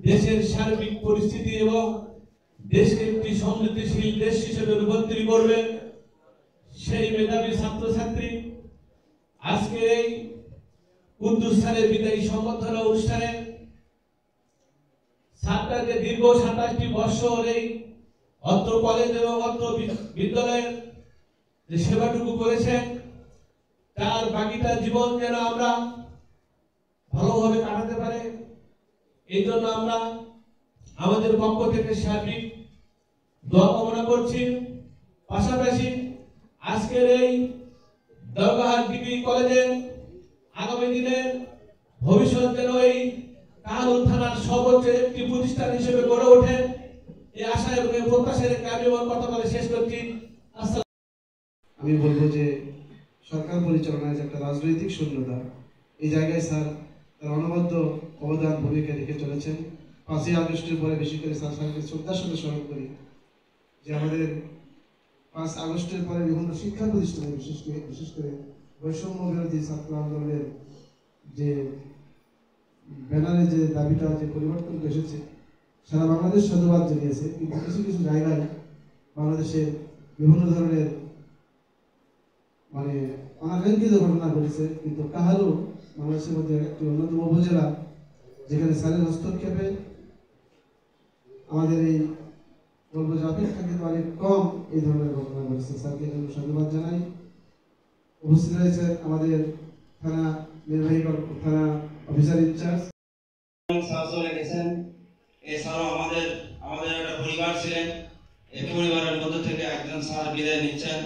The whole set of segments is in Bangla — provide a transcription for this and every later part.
দেশের সার্বিক পরিস্থিতি এবং দেশকে একটি সমৃদ্ধশীল দেশ হিসেবে রূপান্তরিত করবে সেই মেধাবী ছাত্রছাত্রী আজকে এই কুদ্দুস স্যারের বিদায়ী সংবর্ধনা অনুষ্ঠানে ছাত্রদের দীর্ঘ 27টি বছর এই অত্র কলেজ এবং অত্র বিদ্যালয়ের যে সেবাটুকু করেছেন তার বাকিটা জীবন যেন আমরা ভালোভাবে কাটাতে পারে এই জন্য আমরা আমাদের পক্ষ থেকে সার্বিক দোয়া কামনা করছি। পাশাপাশি আজকের এই দরগাহাট ডিগ্রি কলেজের আগামী দিনের ভবিষ্যৎ যেন এই কাহালুর থানার সর্বোচ্চ একটি প্রতিষ্ঠান হিসেবে গড়ে ওঠে এই আশা এবং প্রত্যাশা রেখে আমি আমার কথা বলে শেষ করছি। আমি বলবো যে সরকার পরিচালনায় যে একটা রাজনৈতিক শূন্যতা এই জায়গায় স্যার তার অনবদ্য অবদান ভূমিকা রেখে চলেছেন। 5ই আগস্টের পরে বেশি করে স্যারকে শ্রদ্ধার সাথে স্মরণ করি যে আমাদের 5 আগস্টের পরে বিভিন্ন শিক্ষা প্রতিষ্ঠানে বিশেষ করে বৈষম্য বিরোধী ছাত্র আন্দোলনের যে ব্যানারে যে দাবিটা যে পরিবর্তন এসেছে সারা বাংলাদেশ সাধুবাদ জানিয়েছে, কিন্তু কিছু কিছু জায়গায় বাংলাদেশের বিভিন্ন ধরনের মানে অনাকাঙ্ক্ষিত ঘটনা ঘটেছে। কিন্তু কাহালু বাংলাদেশের মধ্যে একটি অন্যতম উপজেলা যেখানে স্যারের হস্তক্ষেপে আমাদের এই বলবো যে অপেক্ষাকৃত অনেক কম এই ধরনের ঘটনা ঘটেছে। স্যারকে জন্য সাধুবাদ জানাই। উপস্থিত রয়েছে আমাদের থানা নির্বাহী থানা অফিসার ইনচার্জ গেছেন। এছাড়াও আমাদের একটা পরিবার ছিলেন, এই পরিবারের মধ্যে থেকে একজন স্যার বিদায় নিচ্ছেন।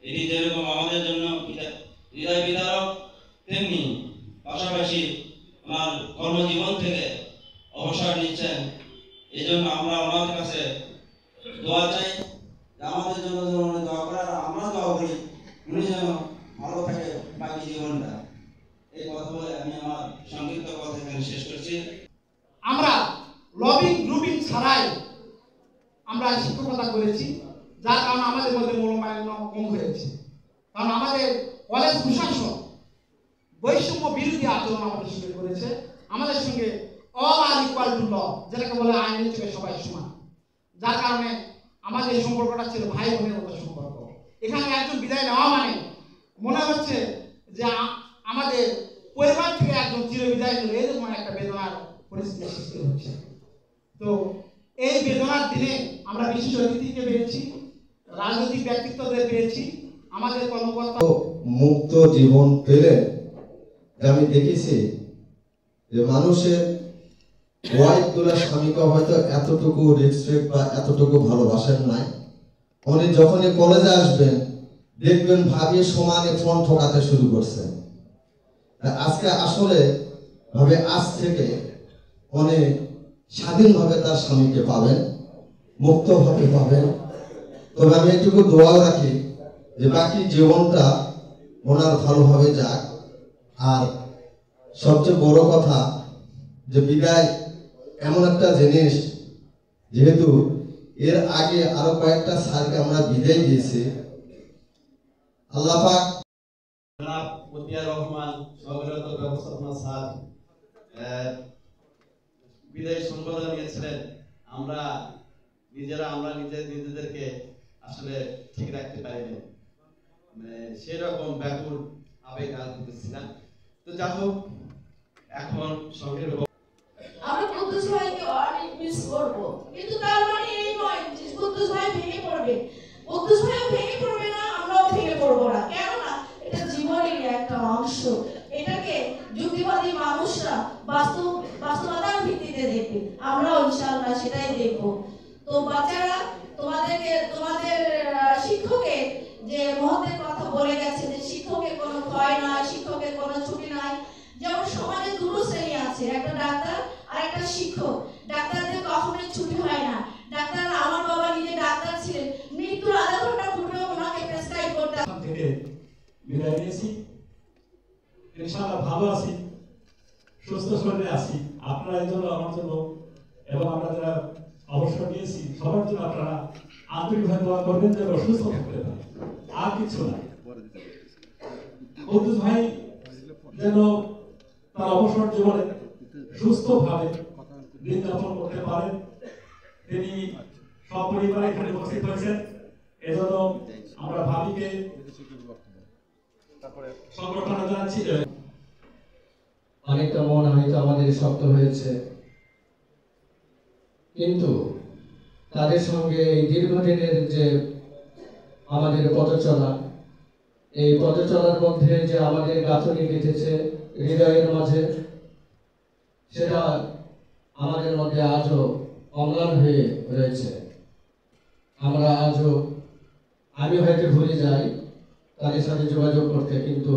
এটি যেরকম আমাদের জন্য হৃদয় বিদারক, তেমনি পাশাপাশি ওনার কর্মজীবন থেকে অবসর নিচ্ছেন। এই জন্য আমরা ওনাদের কাছে দোয়া চাই যে আমাদের জন্য উনি দোয়া করে আর আমরা দোয়া করি উনি যেন ভালো থাকে বাকি জীবনটা। এই কথা বলে আমি আমার সংক্ষিপ্ত কথা এখানে শেষ করছি। আমরা লবিং গ্রুপিং ছাড়াই আমরা শিক্ষকতা করেছি, যার কারণে আমাদের মধ্যে মনোমালিন্য কম হয়েছে। কারণ আমাদের কলেজ প্রশাসন বৈষম্য বিরোধী আচরণ আমাদের সঙ্গে করেছে, আমাদের সঙ্গে অল আর ইকুয়াল টু ল, যেটাকে বলে আইনের চোখে সবাই সমান, যার কারণে আমাদের এই সম্পর্কটা ছিল ভাই বোনের মতো সম্পর্ক। এখানে একজন বিদায় নেওয়া মানে মনে হচ্ছে যে আমাদের পরিবার থেকে একজন চির বিদায় নিল, এরকম একটা বেদনার পরিস্থিতি সৃষ্টি হচ্ছে। তো এই বেদনার দিনে আমরা বিশেষ অতিথিকে পেয়েছি, রাজনৈতিক ব্যক্তিত্বদের পেয়েছি, আমাদের কর্মকর্তা মুক্ত জীবন পেলে আমি দেখেছি যে মানুষের ওয়াইফ গুলা স্বামীকে হয়তো এতটুকু রেসপেক্ট বা এতটুকু ভালোবাসেন নাই। উনি যখনই কলেজে আসবেন দেখবেন ভাবিয়ে সমানে ফোন ঠকাতে শুরু করছেন। আজকে আসলে ভাবে আজ থেকে অনেক স্বাধীনভাবে তার স্বামীকে পাবেন, মুক্তভাবে পাবেন। তবে আমি এটুকু দোয়াও রাখি যে বাকি জীবনটা ওনার ভালোভাবে যাক। আর সবচেয়ে বড় কথা যে বিদায় এমন একটা জিনিস, যেহেতু এর আগে আরো কয়েকটা স্যারকে আমরা বিদায় দিয়েছি, আল্লাহ পাক জনাব মতিয়ার রহমান সহকারী ব্যবস্থাপনা স্যার বিদায় সম্বোধন নিয়েছিলেন। আমরা নিজেদেরকে আসলে ঠিক রাখতে পারিনি, সেরকম ব্যাকুল আবেগ আর করতেছিলাম। তো যাই হোক, এখন সংক্ষেপে আমরা কুদ্দুস ভাইকে অনেক মিস করব, কিন্তু তার মানে এই নয় যে কুদ্দুস ভাই ভেঙে পড়বে। কুদ্দুস ভাইও ভেঙে পড়বে না, আমরাও ভেঙে পড়বো না, কেননা এটা জীবনের একটা অংশ। এটাকে যুক্তিবাদী মানুষরা বাস্তবতার ভিত্তিতে দেখবে, আমরাও ইনশাআল্লাহ সেটাই দেখব। তো বাচ্চারা তোমাদের শিক্ষকের যে মহতের কথা বলে গেছে যে শিক্ষকের কোনো ভয় নাই, শিক্ষকের কোনো ছুটি নাই। যেমন সমাজে দুটো শ্রেণী আছে, একটা ডাক্তার আর একটা শিক্ষক। ডাক্তারদের কখনোই ছুটি হয় না। ডাক্তার, আমার বাবা নিজে ডাক্তার ছিলেন, মৃত্যুর আধা ঘন্টা পূর্বেও ওনাকে প্রেসক্রাইব করতে থেকে বিদায় নিয়েছি। ইনশাআল্লাহ ভালো আছি, সুস্থ শরীরে আছি। আপনারা এই জন্য আমার জন্য এবং আমরা যারা অবসর নিয়েছি সবার জন্য আপনারা আন্তরিকভাবে দোয়া করবেন যেন সুস্থ থাকতে পারে, আর কিছু না। কুদ্দুস ভাই যেন তার অবসর জীবনে সুস্থভাবে দিন যাপন করতে পারেন। তিনি সপরিবারে এখানে উপস্থিত হয়েছেন, এজন্য আমরা ভাবিকে সংগঠন জানাচ্ছি। অনেকটা মন হয়তো আমাদের শক্ত হয়েছে, কিন্তু তাদের সঙ্গে এই দীর্ঘদিনের যে আমাদের পথচলা, এই পথচলার মধ্যে যে আমাদের গাঁথনি গেঁথেছে হৃদয়ের মাঝে, সেটা আমাদের মধ্যে আজও অম্লান হয়ে রয়েছে। আমি হয়তো ভুলে যাই তাদের সাথে যোগাযোগ করতে, কিন্তু